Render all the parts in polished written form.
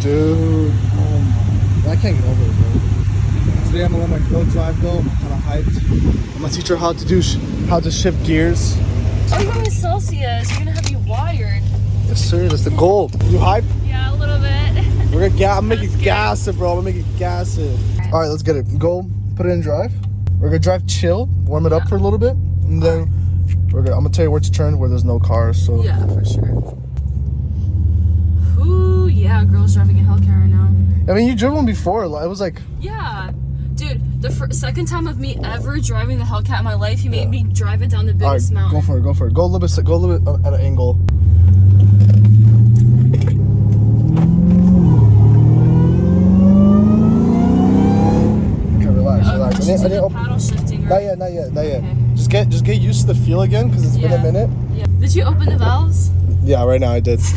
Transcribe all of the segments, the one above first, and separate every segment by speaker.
Speaker 1: Dude, oh my, I can't get over it, bro. Today I'm gonna let my girl drive though. I'm kind of hyped. I'm gonna teach her how to shift gears.
Speaker 2: Oh, you're in Celsius. You're gonna have you wired.
Speaker 1: Yes, sir. That's the goal. You hyped?
Speaker 2: Yeah, a little bit.
Speaker 1: We're gonna I'm making gas it, bro. I'm making gas it. All right, let's get it. Go put it in drive. We're gonna drive chill, warm it up for a little bit, and then I'm gonna tell you where to turn where there's no cars. So
Speaker 2: yeah, for sure. Ooh, yeah, girl's driving a Hellcat right now.
Speaker 1: I mean, you drove one before. It was like,
Speaker 2: yeah, dude. The second time of me ever driving the Hellcat in my life, he made me drive it down the biggest mountain.
Speaker 1: Go for it. Go for it. Go a little bit at an angle. Okay, relax. I didn't
Speaker 2: paddle shifting, right?
Speaker 1: Not yet.
Speaker 2: Okay.
Speaker 1: Just get used to the feel again, because it's been a minute.
Speaker 2: Yeah. Did you open the valves?
Speaker 1: Yeah, right now I did.
Speaker 2: It's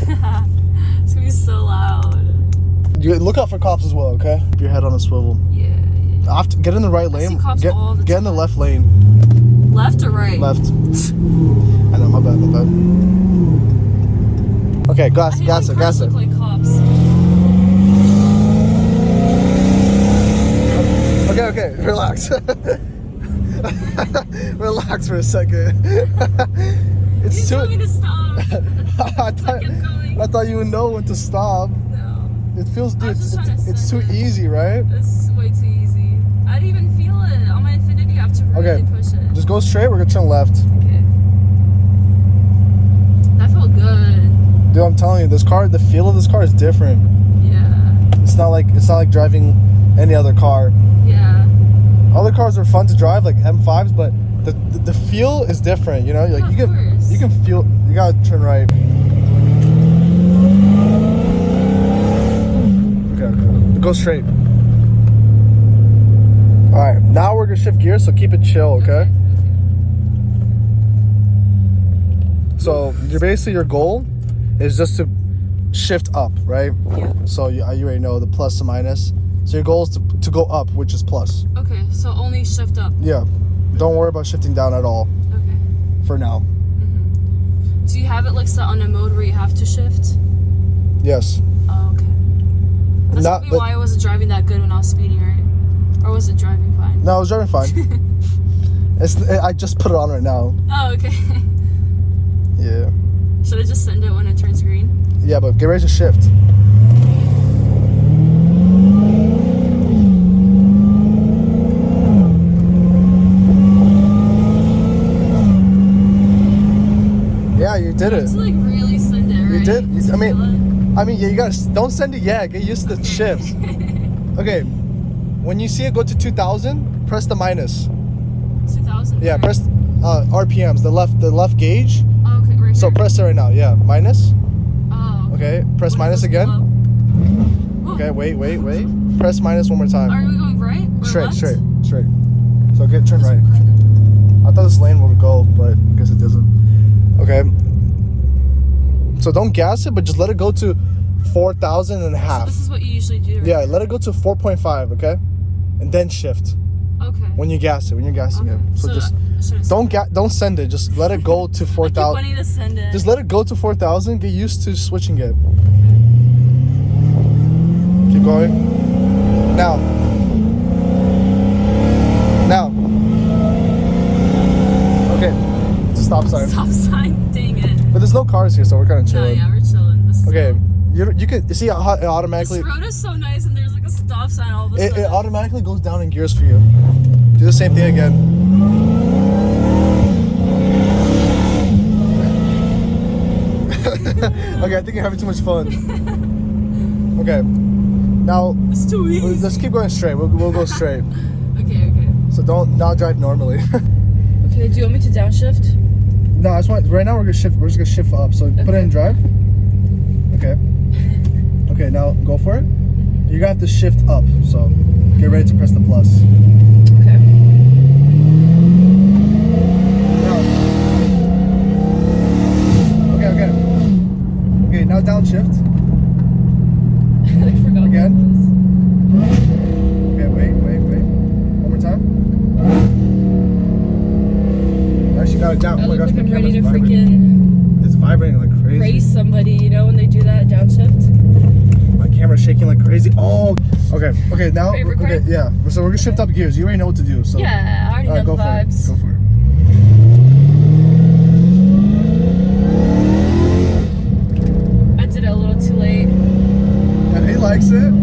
Speaker 2: gonna be so loud.
Speaker 1: You look out for cops as well, okay? Keep your head on a swivel.
Speaker 2: Yeah.
Speaker 1: After, get in the right lane. Get in the left lane.
Speaker 2: Left or right?
Speaker 1: Left. I know, my bad. Okay, gas it.
Speaker 2: Look like cops.
Speaker 1: Okay, relax. Relax for a second. It's
Speaker 2: You told me to stop.
Speaker 1: I thought you would know when to stop.
Speaker 2: No.
Speaker 1: It feels, dude, it's too easy, right?
Speaker 2: It's way too easy. I didn't even feel it. On my Infinity, I have to really push it.
Speaker 1: Just go straight, we're gonna turn left.
Speaker 2: Okay. That felt good.
Speaker 1: Dude, I'm telling you, the feel of this car is different.
Speaker 2: Yeah.
Speaker 1: It's not like driving any other car.
Speaker 2: Yeah.
Speaker 1: Other cars are fun to drive, like M5s, but the feel is different, you know? Like you can feel, you gotta turn right. Okay. Go straight. Alright, now we're gonna shift gears, so keep it chill, okay? So your goal is just to shift up, right?
Speaker 2: Yeah.
Speaker 1: So you already know the plus and minus. So your goal is to go up, which is plus.
Speaker 2: Okay, so only shift up.
Speaker 1: Yeah. Don't worry about shifting down at all.
Speaker 2: Okay.
Speaker 1: For now.
Speaker 2: Mm-hmm. Do you have it like set on a mode where you have to shift?
Speaker 1: Yes.
Speaker 2: Oh, okay. That's probably why I wasn't driving that good when I was speeding, right? Or was it driving fine?
Speaker 1: No, I was driving fine. I just put it on right now.
Speaker 2: Oh, okay.
Speaker 1: Yeah.
Speaker 2: Should I just send it when it turns green?
Speaker 1: Yeah, but get ready to shift. Yeah, you did it.
Speaker 2: You have to like really send it, right?
Speaker 1: You did. I mean, yeah, you gotta don't send it yet. Get used to the shifts. Okay, when you see it go to 2,000, press the minus.
Speaker 2: 2,000.
Speaker 1: Yeah, press RPMs. The left gauge.
Speaker 2: Oh, okay, right
Speaker 1: So
Speaker 2: here.
Speaker 1: press it right now. Yeah, minus.
Speaker 2: Oh.
Speaker 1: Okay, press minus again. Okay, wait. Press minus one more time.
Speaker 2: Are we going right? Or
Speaker 1: Straight.
Speaker 2: left?
Speaker 1: So turn right. I thought this lane would go, but I guess it doesn't. Okay. So don't gas it, but just let it go to 4,000 and a half.
Speaker 2: So this is what you usually do, right?
Speaker 1: Yeah, let it go to 4.5, okay? And then shift.
Speaker 2: Okay.
Speaker 1: When you're gassing it. So just don't send it. Just let it go to 4,000.
Speaker 2: I keep wanting to send it.
Speaker 1: Just let it go to 4,000. Get used to switching it. Keep going. Now. Okay. It's a stop sign.
Speaker 2: Stop sign. Dang it.
Speaker 1: But there's no cars here, so we're kind of chilling.
Speaker 2: No, yeah, we're chilling. But still.
Speaker 1: Okay. You can see how it automatically.
Speaker 2: This road is so nice, and there's like a stop sign all of a sudden.
Speaker 1: It automatically goes down in gears for you. Do the same thing again. Okay, I think you're having too much fun. Okay, now
Speaker 2: It's too easy.
Speaker 1: let's keep going straight. We'll go straight.
Speaker 2: Okay.
Speaker 1: So don't now drive normally.
Speaker 2: Okay, do you want me to downshift?
Speaker 1: No, I just want right now we're just gonna shift up. So put it in drive. Okay. Okay, now go for it. You're gonna have to shift up. So get ready to press the plus.
Speaker 2: Okay.
Speaker 1: Okay, now downshift.
Speaker 2: I forgot.
Speaker 1: Again. Okay, wait. One more time. Actually got it down.
Speaker 2: I
Speaker 1: Oh my
Speaker 2: look
Speaker 1: gosh,
Speaker 2: like
Speaker 1: my
Speaker 2: I'm ready
Speaker 1: camera's
Speaker 2: to
Speaker 1: vibrating.
Speaker 2: freaking
Speaker 1: It's vibrating like crazy.
Speaker 2: race somebody, you know, when they do that downshift.
Speaker 1: My camera camera shaking like crazy. Oh, okay. Now,
Speaker 2: Wait, record?
Speaker 1: yeah. So we're gonna shift up gears. You already know what to do. So
Speaker 2: Yeah, I already know
Speaker 1: go
Speaker 2: the
Speaker 1: for it.
Speaker 2: vibes.
Speaker 1: Go for it.
Speaker 2: I did it a little too late.
Speaker 1: And he likes it.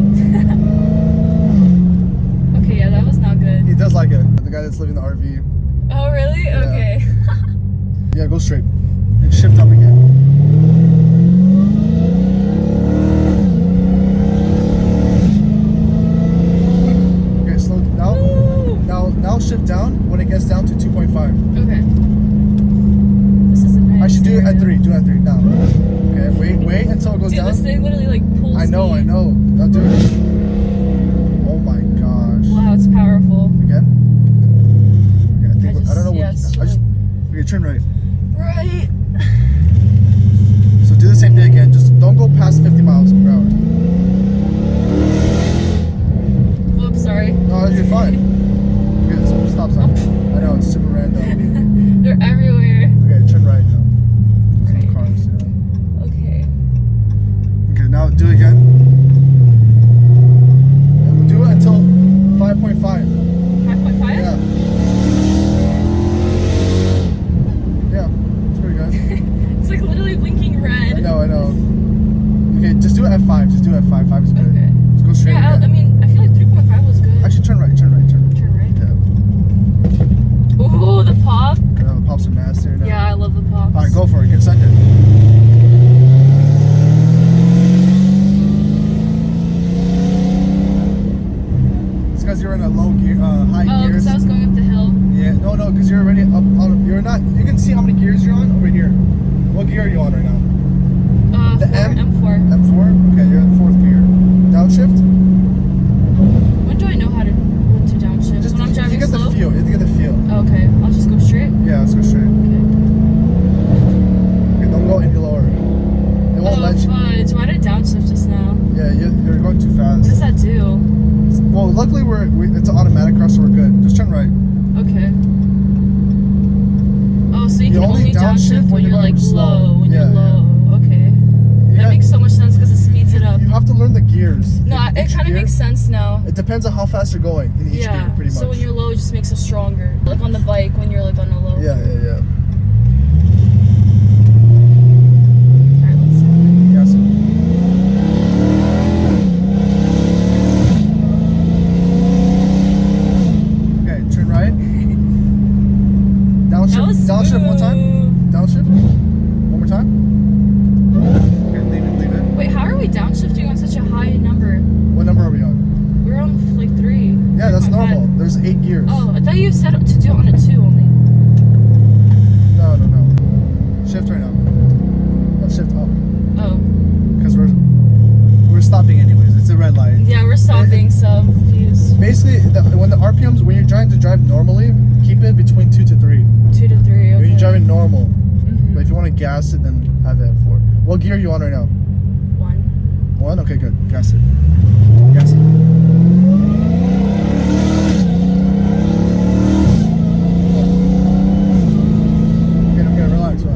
Speaker 2: Okay, yeah, that was not good.
Speaker 1: He does like it. The guy that's living in the RV.
Speaker 2: Oh, really?
Speaker 1: Yeah.
Speaker 2: Okay.
Speaker 1: Yeah, go straight and shift up again. Okay, slow now. Now shift down when it gets down to 2.5.
Speaker 2: Okay. This is a nice
Speaker 1: I should do it at
Speaker 2: area.
Speaker 1: 3. Do it at 3 now. Okay, wait until it goes
Speaker 2: Dude,
Speaker 1: down.
Speaker 2: this thing literally like pulls
Speaker 1: I know.
Speaker 2: me.
Speaker 1: Now do it. Oh my gosh.
Speaker 2: Wow, it's powerful.
Speaker 1: Again? Okay, I don't know
Speaker 2: yeah,
Speaker 1: what.
Speaker 2: it's
Speaker 1: Okay, turn right.
Speaker 2: right.
Speaker 1: So do the same thing again. Just don't go past 50 miles per hour.
Speaker 2: Whoops, sorry.
Speaker 1: No, you're fine. Okay, stop sign. I know, it's super random.
Speaker 2: They're everywhere.
Speaker 1: Okay, turn right now. There's no
Speaker 2: Right.
Speaker 1: cars, yeah.
Speaker 2: Okay.
Speaker 1: Okay, now do it again. And we'll do it until 5.5.
Speaker 2: 5.5?
Speaker 1: Yeah. Yeah, it's pretty good.
Speaker 2: It's like literally blinking red.
Speaker 1: I know. Okay, just do it at 5. Just do it at 5. 5 is good.
Speaker 2: Okay.
Speaker 1: Just go straight
Speaker 2: Yeah,
Speaker 1: again.
Speaker 2: I mean, I feel like 3.5 was good.
Speaker 1: Actually, turn right.
Speaker 2: Turn right.
Speaker 1: Yeah.
Speaker 2: Ooh, the pop.
Speaker 1: I know, the pops are nasty right now.
Speaker 2: Yeah, I love the pops.
Speaker 1: Alright, go for it. Get second. It's because you're in a low gear, high
Speaker 2: Oh,
Speaker 1: gears.
Speaker 2: because I was going up the hill.
Speaker 1: Yeah, no, because you're already up on. You're not. You can see how many gears you're on over here. What gear are you on right now? The
Speaker 2: M4.
Speaker 1: M4. Okay, you're in 4th gear. Downshift.
Speaker 2: When do I know how to when to downshift?
Speaker 1: Just
Speaker 2: When I'm driving
Speaker 1: you get
Speaker 2: slow?
Speaker 1: the feel. You have to get the feel.
Speaker 2: Okay, I'll just go straight.
Speaker 1: Yeah, let's go straight.
Speaker 2: Okay.
Speaker 1: Okay, don't go any lower. It won't
Speaker 2: Oh,
Speaker 1: let you.
Speaker 2: fudge. Why did I downshift just now?
Speaker 1: Yeah, you're going too
Speaker 2: What
Speaker 1: fast.
Speaker 2: does that do?
Speaker 1: Well, luckily it's an automatic cross, so we're good. Just turn right.
Speaker 2: Okay. Oh, so you
Speaker 1: You
Speaker 2: can
Speaker 1: only
Speaker 2: only downshift when you're
Speaker 1: going
Speaker 2: like
Speaker 1: slow.
Speaker 2: low. When
Speaker 1: Yeah,
Speaker 2: you're low. Okay.
Speaker 1: Yeah.
Speaker 2: That makes so much sense because it speeds it up.
Speaker 1: You have to learn the gears.
Speaker 2: No, it
Speaker 1: Each
Speaker 2: kind of
Speaker 1: gear-
Speaker 2: makes sense now.
Speaker 1: It depends on how fast you're going in each gear, pretty much.
Speaker 2: So when you're low, it just makes it stronger. Like on the bike when you're like on a low.
Speaker 1: Yeah.
Speaker 2: Alright, let's see.
Speaker 1: Yes. Okay, turn right.
Speaker 2: That was
Speaker 1: Downshift one time.
Speaker 2: smooth.
Speaker 1: Downshift. One more time. Okay, leave it.
Speaker 2: Wait, how are we downshifting on such a high number?
Speaker 1: What number are we on?
Speaker 2: We're on like 3.
Speaker 1: Yeah, that's
Speaker 2: 3.5.
Speaker 1: normal. There's 8 gears.
Speaker 2: Oh, I thought you said to do it on a 2 only.
Speaker 1: No. Shift right now. No, shift up.
Speaker 2: Oh.
Speaker 1: Because we're stopping anyways. It's a red light.
Speaker 2: Yeah, we're stopping, so I'm confused.
Speaker 1: Basically, when the RPMs, when you're trying to drive normally, keep it between 2 to 3.
Speaker 2: 2 to 3, okay.
Speaker 1: When you're driving normal.
Speaker 2: Mhm.
Speaker 1: But if you want to gas it, then have it at 4. What gear are you on right now?
Speaker 2: 1.
Speaker 1: 1? Okay, good. Gas it. Gas it. Okay, relax.
Speaker 2: Oh,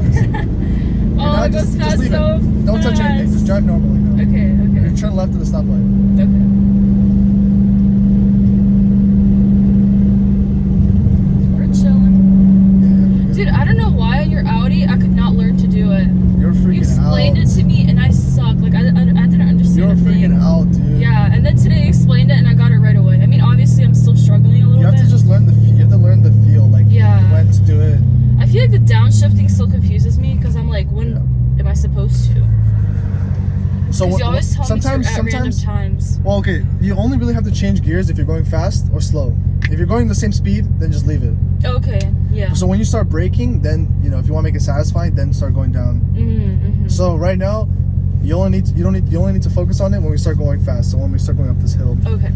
Speaker 1: Now
Speaker 2: it goes fast
Speaker 1: leave
Speaker 2: so
Speaker 1: it. Don't touch anything. Just drive normally now.
Speaker 2: Okay.
Speaker 1: You turn left to the stoplight.
Speaker 2: Okay. We're chilling.
Speaker 1: Yeah.
Speaker 2: Dude, I don't know why on your Audi I could not learn to do it.
Speaker 1: You're freaking
Speaker 2: You explained
Speaker 1: out.
Speaker 2: it to me and I suck. Like I didn't understand
Speaker 1: You're
Speaker 2: a thing.
Speaker 1: freaking out, dude.
Speaker 2: Yeah, and then today you explained it and I got it right away. I mean, obviously I'm still struggling a little
Speaker 1: You have
Speaker 2: bit.
Speaker 1: to just learn you have to learn the feel, like
Speaker 2: Yeah.
Speaker 1: when to do it.
Speaker 2: I feel like the downshifting still confuses me because I'm like, when am I supposed to?
Speaker 1: So
Speaker 2: Because you always tell me to at random times.
Speaker 1: Well, okay, you only really have to change gears if you're going fast or slow. If you're going the same speed, then just leave it.
Speaker 2: Okay, yeah.
Speaker 1: So when you start braking, then if you want to make it satisfying, then start going down.
Speaker 2: Mm-hmm.
Speaker 1: So right now, you only need to focus on it when we start going fast. So when we start going up this hill.
Speaker 2: Okay.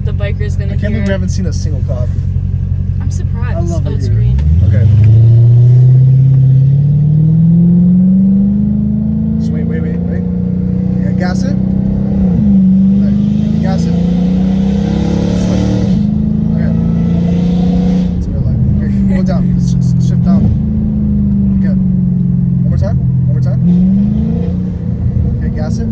Speaker 2: The biker's gonna
Speaker 1: I can't
Speaker 2: hear
Speaker 1: believe we
Speaker 2: it.
Speaker 1: haven't seen a single cop.
Speaker 2: I'm surprised.
Speaker 1: I love it
Speaker 2: it's
Speaker 1: here.
Speaker 2: green.
Speaker 1: Okay. Just wait. Yeah, gas it. Right. Gas it. Slip. Okay. It's a red light. Okay, go down. Let's just shift down. Again. One more time. Okay, gas it.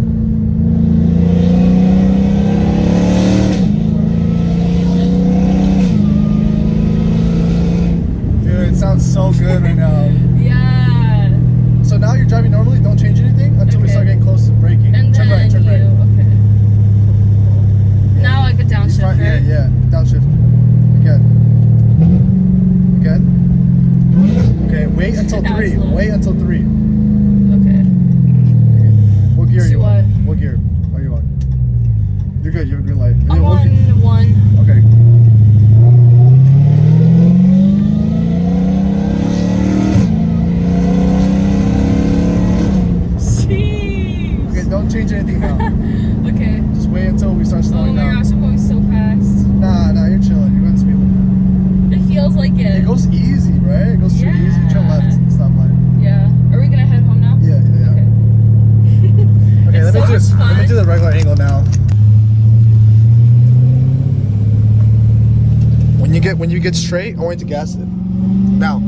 Speaker 1: get straight, I want you to gas it. Now.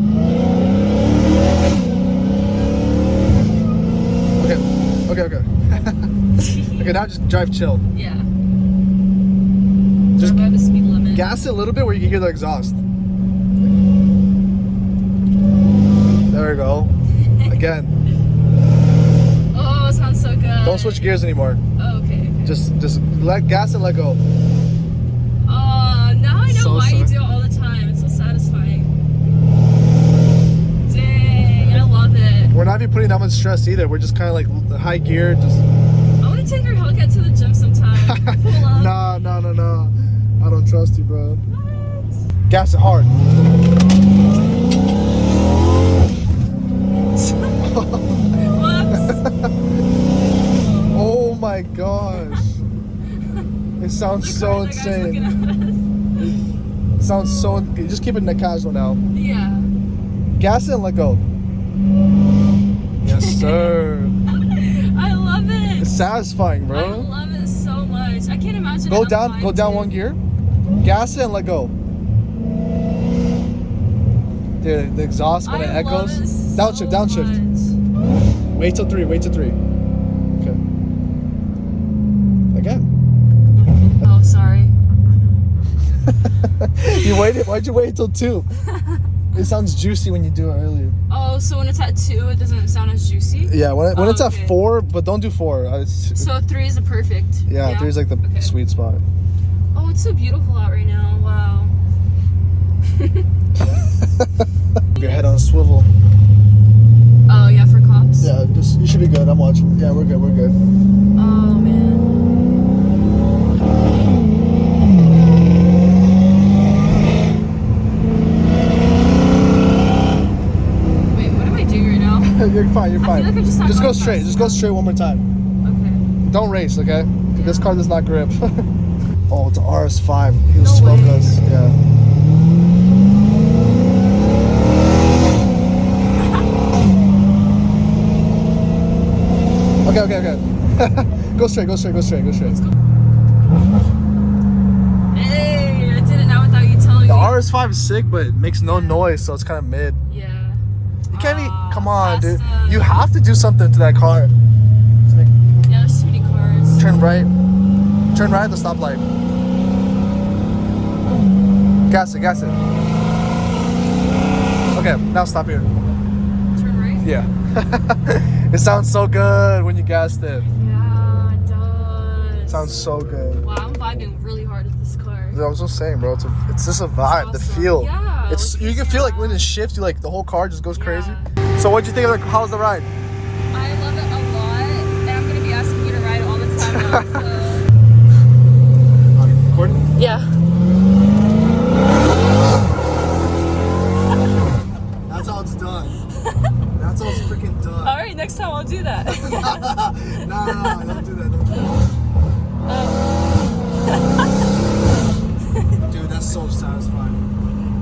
Speaker 1: Okay. Okay, now just drive chill.
Speaker 2: Yeah.
Speaker 1: Just
Speaker 2: drive by the speed limit.
Speaker 1: gas it a little bit where you can hear the exhaust. There we go. Again.
Speaker 2: Oh, it sounds so good.
Speaker 1: Don't switch gears anymore.
Speaker 2: Oh, okay.
Speaker 1: Just let gas and let go.
Speaker 2: Now I know why you do it all the time. It's so satisfying. Dang, I love it.
Speaker 1: We're not even putting that much stress either. We're just kind of like high gear. Just.
Speaker 2: I want to take your Hellcat to the gym sometime. Pull up.
Speaker 1: No. I don't trust you, bro.
Speaker 2: What?
Speaker 1: Gas it hard.
Speaker 2: Whoops.
Speaker 1: Oh my gosh. It sounds so insane. It sounds so. Just keep it in the casual now.
Speaker 2: Yeah.
Speaker 1: Gas it and let go. Yes, sir.
Speaker 2: I love it.
Speaker 1: It's satisfying,
Speaker 2: I
Speaker 1: bro.
Speaker 2: love it so much. I can't imagine.
Speaker 1: Go down one gear. Gas it and let go. Dude, the exhaust when it echoes. Downshift. Wait till 3. Okay. Again.
Speaker 2: Oh, sorry.
Speaker 1: You waited. Why'd you wait till 2? It sounds juicy when you do it earlier.
Speaker 2: Oh, so when it's at 2, it doesn't sound as juicy?
Speaker 1: Yeah, when it's
Speaker 2: okay.
Speaker 1: at 4, but don't do 4.
Speaker 2: So 3 is the perfect.
Speaker 1: Yeah, 3 is like the sweet spot.
Speaker 2: Oh, it's so beautiful out right now. Wow.
Speaker 1: Your head on a swivel.
Speaker 2: Oh, yeah, for cops?
Speaker 1: Yeah, you should be good. I'm watching. Yeah, we're good.
Speaker 2: Oh, man. Wait, what am I doing right now?
Speaker 1: You're fine.
Speaker 2: I feel like I'm just
Speaker 1: Just go straight. Just go straight one more time.
Speaker 2: Okay.
Speaker 1: Don't race, okay? This car does not grip. Oh, it's an RS5. He'll
Speaker 2: No
Speaker 1: smoke
Speaker 2: way.
Speaker 1: us. Yeah. Okay. Go straight.
Speaker 2: Let's go. Hey, I did it now without you telling
Speaker 1: The
Speaker 2: me.
Speaker 1: RS5 is sick, but it makes no noise, so it's kind of mid.
Speaker 2: Yeah.
Speaker 1: You can't be. Come on,
Speaker 2: that's
Speaker 1: dude. You have to do something to that car.
Speaker 2: Yeah, there's too many cars.
Speaker 1: Turn right at the stoplight. Gas it. Okay, now stop here.
Speaker 2: Turn right?
Speaker 1: Yeah. It sounds so good when you gassed it.
Speaker 2: Yeah, it does.
Speaker 1: Sounds so good.
Speaker 2: Wow, I'm vibing really hard with this car.
Speaker 1: I was just saying, bro. It's just a vibe, the
Speaker 2: awesome.
Speaker 1: feel.
Speaker 2: Yeah,
Speaker 1: It's
Speaker 2: like
Speaker 1: you can feel like when it shifts, the whole car just goes crazy. So what'd you think of how's the ride?
Speaker 2: I love it a lot, and I'm gonna be asking you to ride all the time now.
Speaker 1: Recording?
Speaker 2: So. Yeah.
Speaker 1: That's how it's done. That's how it's freaking done.
Speaker 2: All right, next time I'll do that.
Speaker 1: No, don't do that. Dude, that's so satisfying.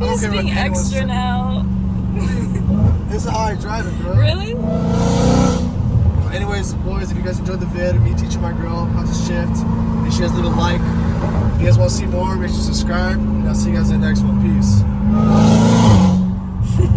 Speaker 2: You're just being extra now.
Speaker 1: This is how I drive it, bro.
Speaker 2: Really?
Speaker 1: Anyways, boys, if you guys enjoyed the vid, me teaching my girl how to shift, make sure you guys leave a like. If you guys want to see more, make sure to subscribe, and I'll see you guys in the next one. Peace.